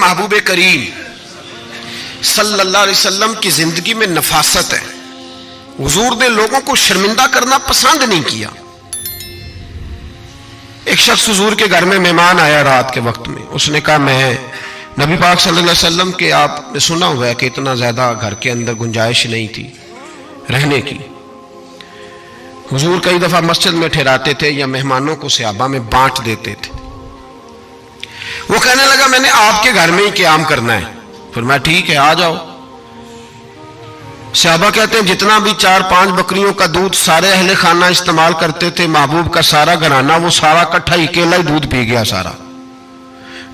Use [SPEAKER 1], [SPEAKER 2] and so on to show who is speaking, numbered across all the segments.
[SPEAKER 1] محبوب کریم صلی اللہ علیہ وسلم کی زندگی میں نفاست ہے. حضور نے لوگوں کو شرمندہ کرنا پسند نہیں کیا. ایک شخص حضور کے گھر میں مہمان آیا رات کے وقت میں. اس نے کہا میں نبی پاک صلی اللہ علیہ وسلم کے آپ نے سنا ہوا ہے کہ اتنا زیادہ گھر کے اندر گنجائش نہیں تھی رہنے کی. حضور کئی دفعہ مسجد میں ٹھہراتے تھے یا مہمانوں کو صحابہ میں بانٹ دیتے تھے. وہ کہنے لگا میں نے آپ کے گھر میں ہی قیام کرنا ہے. فرمایا ٹھیک ہے آ جاؤ. صحابہ کہتے ہیں جتنا بھی 4-5 بکریوں کا دودھ سارے اہل خانہ استعمال کرتے تھے محبوب کا سارا گھرانہ وہ سارا اکٹھا ہی اکیلا ہی دودھ پی گیا. سارا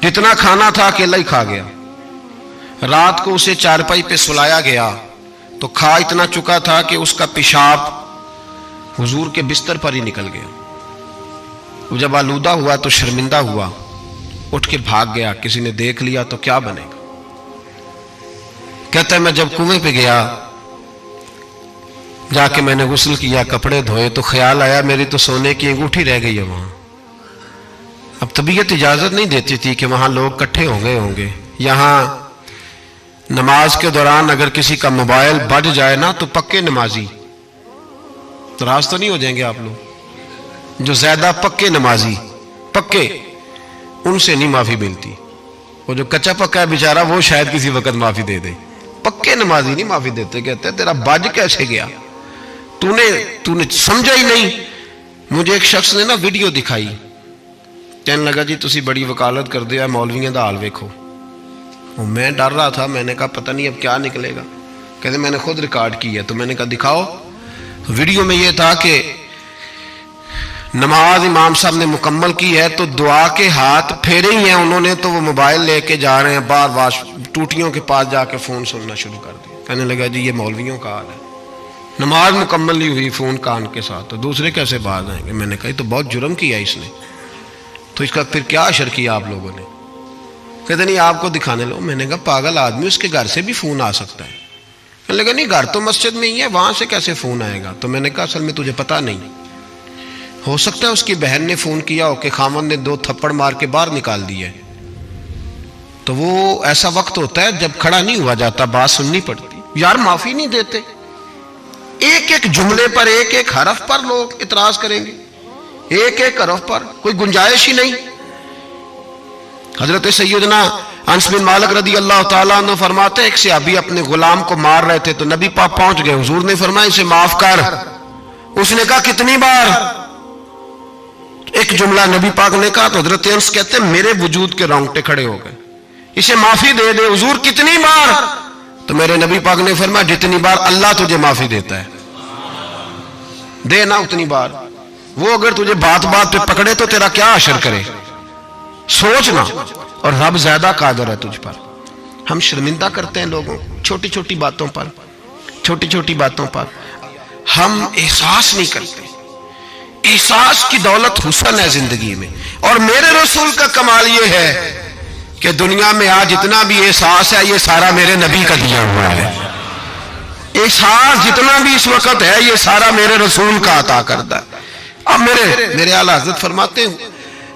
[SPEAKER 1] جتنا کھانا تھا اکیلا ہی کھا گیا. رات کو اسے چارپائی پہ سلایا گیا تو کھا اتنا چکا تھا کہ اس کا پیشاب حضور کے بستر پر ہی نکل گیا. وہ جب آلودہ ہوا تو شرمندہ ہوا, اٹھ کے بھاگ گیا. کسی نے دیکھ لیا تو کیا بنے گا. کہتا ہے میں جب کنویں پہ گیا جا کے میں نے غسل کیا کپڑے دھوئے تو خیال آیا میری تو سونے کی انگوٹھی رہ گئی ہے وہاں. اب طبیعت اجازت نہیں دیتی تھی کہ وہاں لوگ کٹھے ہو گئے ہوں گے. یہاں نماز کے دوران اگر کسی کا موبائل بج جائے نا تو پکے نمازی ناراض تو نہیں ہو جائیں گے آپ لوگ. جو زیادہ پکے نمازی پکے ان سے نہیں معافی ملتی. وہ جو کچا پکا ہے بیچارہ وہ شاید کسی وقت معافی دے دے. پکے نمازی نہیں معافی دیتے. کہتے تیرا بج کیسے گیا تو نے سمجھا ہی نہیں. مجھے ایک شخص نے نا ویڈیو دکھائی. کہنے لگا جی تسی بڑی وکالت کر دیا مولویوں دا حال ویکھو. میں ڈر رہا تھا. میں نے کہا پتہ نہیں اب کیا نکلے گا. کہتے میں نے خود ریکارڈ کیا تو میں نے کہا دکھاؤ. ویڈیو میں یہ تھا کہ نماز امام صاحب نے مکمل کی ہے تو دعا کے ہاتھ پھیرے ہی ہیں انہوں نے تو وہ موبائل لے کے جا رہے ہیں بار بار ٹوٹیوں کے پاس جا کے فون سننا شروع کر دیا. کہنے لگا جی یہ مولویوں کا حال ہے. نماز مکمل نہیں ہوئی فون کان کے ساتھ تو دوسرے کیسے باز آئیں گے. میں نے کہا تو بہت جرم کیا اس نے. تو اس کا پھر کیا اشر کیا آپ لوگوں نے. کہتے نہیں آپ کو دکھانے لو. میں نے کہا پاگل آدمی اس کے گھر سے بھی فون آ سکتا ہے. کہنے لگا نہیں گھر تو مسجد میں ہی ہے وہاں سے کیسے فون آئے گا. تو میں نے کہا اصل میں تجھے پتا نہیں. ہو سکتا ہے اس کی بہن نے فون کیا ہو کہ خامن نے 2 تھپڑ مار کے باہر نکال دیے. تو وہ ایسا وقت ہوتا ہے جب کھڑا نہیں ہوا جاتا بات سننی پڑتی. یار معافی نہیں دیتے. ایک ایک جملے پر ایک ایک حرف پر لوگ اعتراض کریں گے. ایک ایک حرف پر کوئی گنجائش ہی نہیں. حضرت سیدنا انس بن مالک رضی اللہ تعالیٰ عنہ فرماتے ایک صحابی اپنے غلام کو مار رہے تھے تو نبی پاک پہنچ گئے. حضور نے فرمایا اسے معاف کر. اس نے کہا کتنی بار. ایک جملہ نبی پاک نے کہا تو حضرت انس کہتے ہیں میرے وجود کے رونگٹے کھڑے ہو گئے. اسے معافی دے دے. حضور کتنی بار. تو میرے نبی پاک نے فرمایا جتنی بار اللہ تجھے معافی دیتا ہے دے نا اتنی بار. وہ اگر تجھے بات بات پہ پکڑے تو تیرا کیا اشر کرے. سوچنا. اور رب زیادہ قادر ہے تجھ پر. ہم شرمندہ کرتے ہیں لوگوں چھوٹی چھوٹی باتوں پر. چھوٹی چھوٹی باتوں پر ہم احساس نہیں کرتے. احساس کی دولت حسن ہے زندگی میں. اور میرے رسول کا کمال یہ ہے کہ دنیا میں آج جتنا بھی احساس ہے یہ سارا میرے نبی کا دیا ہوا ہے. احساس جتنا بھی اس وقت ہے یہ سارا میرے رسول کا عطا کردہ ہے. اب میرے اعلیٰ حضرت فرماتے ہیں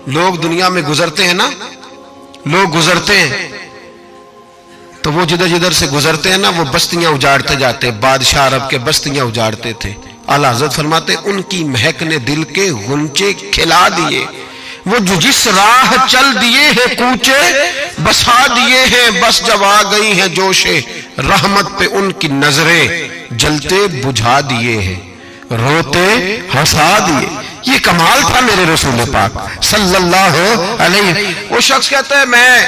[SPEAKER 1] لوگ دنیا میں گزرتے ہیں نا لوگ گزرتے ہیں تو وہ جدھر جدھر سے گزرتے ہیں نا وہ بستیاں اجاڑتے جاتے. بادشاہ عرب کے بستیاں اجاڑتے تھے. اعلیٰ حضرت فرماتے ان کی مہک نے دل کے غنچے کھلا دیے. وہ جو جس راہ چل دیے ہیں کوچے بسا دیے ہیں بس جب آ گئی ہیں جوشے رحمت پہ ان کی نظریں جلتے بجھا دیے ہیں روتے ہنسا دیے. یہ کمال تھا میرے رسول پاک صلی اللہ علیہ. وہ شخص کہتا ہے میں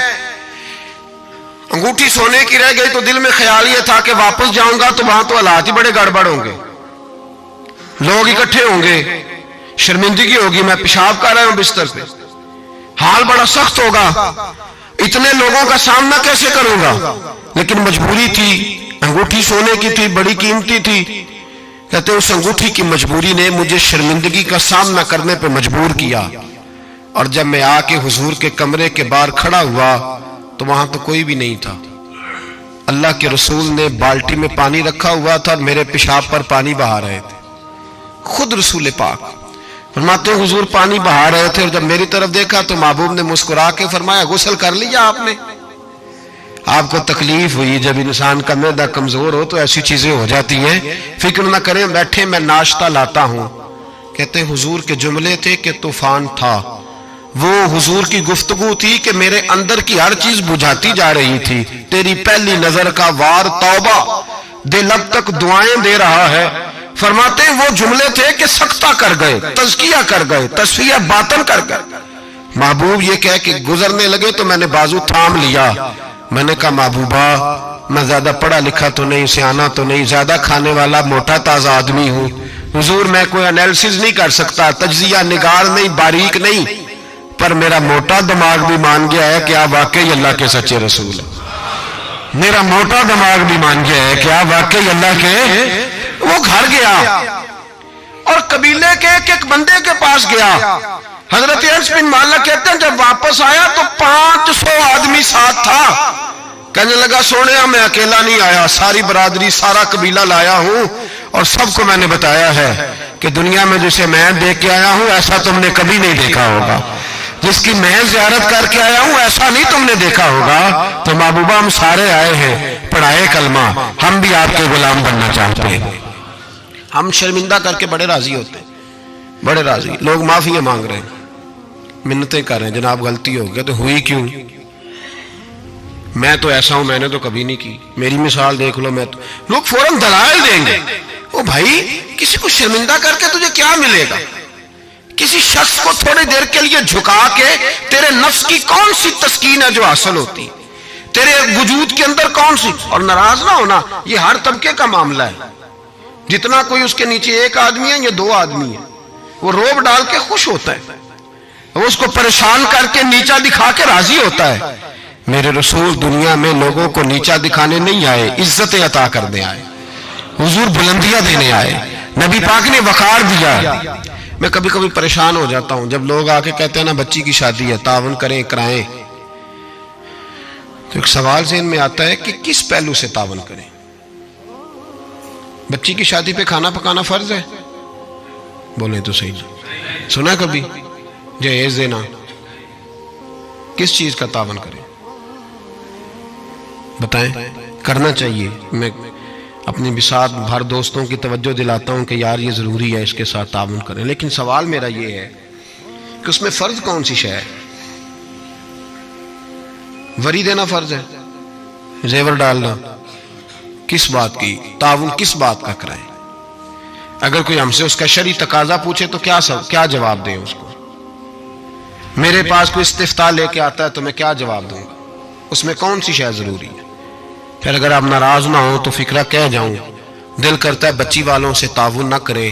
[SPEAKER 1] انگوٹھی سونے کی رہ گئی تو دل میں خیال یہ تھا کہ واپس جاؤں گا تو وہاں تو حالات ہی بڑے گڑبڑ ہوں گے. لوگ اکٹھے ہوں گے شرمندگی ہوگی. میں پیشاب کر رہا ہوں بستر پہ حال بڑا سخت ہوگا. اتنے لوگوں کا سامنا کیسے کروں گا. لیکن مجبوری تھی. انگوٹھی سونے کی تھی بڑی قیمتی تھی. کہتے اس انگوٹھی کی مجبوری نے مجھے شرمندگی کا سامنا کرنے پہ مجبور کیا. اور جب میں آ کے حضور کے کمرے کے باہر کھڑا ہوا تو وہاں تو کوئی بھی نہیں تھا. اللہ کے رسول نے بالٹی میں پانی رکھا ہوا تھا اور میرے پیشاب پر پانی بہا رہے تھے. خود رسول پاک فرماتے ہیں حضور پانی بہا رہے تھے اور جب میری طرف دیکھا تو محبوب نے مسکرا کے فرمایا غسل کر لیا آپ نے. آپ کو تکلیف ہوئی، جب انسان کا معدہ کمزور ہو تو ایسی چیزیں ہو جاتی ہیں، فکر نہ کریں، بیٹھے میں ناشتہ لاتا ہوں۔ کہتے ہیں حضور کے جملے تھے کہ طوفان تھا، وہ حضور کی گفتگو تھی کہ میرے اندر کی ہر چیز بجھاتی جا رہی تھی، تیری پہلی نظر کا وار توبہ، دل اب تک دعائیں دے رہا ہے۔ فرماتے ہیں وہ جملے تھے کہ سکتہ کر گئے، تزکیہ کر گئے، تصفیہ باطن کر گئے۔ محبوب یہ کہہ کہ گزرنے لگے تو میں نے بازو تھام لیا، میں نے کہا محبوبہ میں زیادہ پڑھا لکھا تو نہیں، سیانا تو نہیں، زیادہ کھانے والا موٹا تازہ آدمی ہوں، حضور میں کوئی انالیسز نہیں کر سکتا، تجزیہ نگار نہیں، باریک نہیں، پر میرا موٹا دماغ بھی مان گیا ہے کہ آپ واقعی اللہ کے سچے رسول ہیں۔ میرا موٹا دماغ بھی مان گیا ہے کہ آپ واقعی اللہ کے۔ وہ گھر گیا اور قبیلے کے ایک بندے کے پاس گیا۔ حضرت انس بن مالک کہتے ہیں جب واپس آیا تو 500 آدمی ساتھ تھا۔ کہنے لگا سونیا میں اکیلا نہیں آیا، ساری برادری سارا قبیلہ لایا ہوں اور سب کو میں نے بتایا ہے کہ دنیا میں جسے میں دیکھ کے آیا ہوں ایسا تم نے کبھی نہیں دیکھا ہوگا، جس کی میں زیارت کر کے آیا ہوں ایسا نہیں تم نے دیکھا ہوگا۔ تو محبوبہ ہم سارے آئے ہیں، پڑھائے کلمہ، ہم بھی آپ کے غلام بننا چاہتے ہیں۔ ہم شرمندہ کر کے بڑے راضی ہوتے ہیں، بڑے راضی، لوگ معافی مانگ رہے ہیں، منتیں کر رہے ہیں، جناب غلطی ہو گئی تو ہوئی کیوں؟ میں تو ایسا ہوں، میں نے تو کبھی نہیں کی، میری مثال دیکھ لو، میں تو، لوگ فوراً دلائل دیں گے۔ او بھائی کسی کو شرمندہ کر کے تجھے کیا ملے گا؟ کسی شخص کو تھوڑی دیر کے لیے جھکا کے تیرے نفس کی کون سی تسکین ہے جو حاصل ہوتی، تیرے وجود کے اندر کون سی؟ اور ناراض نہ ہونا، یہ ہر طبقے کا معاملہ ہے، جتنا کوئی اس کے نیچے ایک آدمی ہے یا 2 آدمی ہے، وہ روب ڈال کے خوش ہوتا ہے، وہ اس کو پریشان کر کے نیچا دکھا کے راضی ہوتا ہے۔ میرے رسول دنیا میں لوگوں کو نیچا دکھانے نہیں آئے، عزتیں عطا کرنے آئے، حضور بلندیاں دینے آئے، نبی پاک نے وقار دیا۔ میں کبھی کبھی پریشان ہو جاتا ہوں جب لوگ آ کے کہتے ہیں نا بچی کی شادی ہے، تعاون کریں کرائیں، تو ایک سوال ذہن میں آتا ہے کہ کس پہلو سے تعاون کریں؟ بچی کی شادی پہ کھانا پکانا فرض ہے؟ بولیں تو صحیح، سنا کبھی جہیز دینا؟ کس چیز کا تعاون کریں بتائیں؟ کرنا چاہیے۔ میں اپنی بساط بھر دوستوں کی توجہ دلاتا ہوں کہ یار یہ ضروری ہے، اس کے ساتھ تعاون کریں، لیکن سوال میرا یہ ہے کہ اس میں فرض کون سی شے ہے؟ وری دینا فرض ہے، زیور ڈالنا، کس بات کی تعاون، کس بات کا کرائیں؟ اگر کوئی ہم سے اس کا شرعی تقاضا پوچھے تو کیا جواب دیں اس کو؟ میرے پاس کوئی استفتاء لے کے آتا ہے تو میں کیا جواب دوں گا؟ اس میں کون سی شے ضروری ہے؟ پھر اگر آپ ناراض نہ ہوں تو فکرہ کہہ جاؤں، دل کرتا ہے بچی والوں سے تعاون نہ کرے،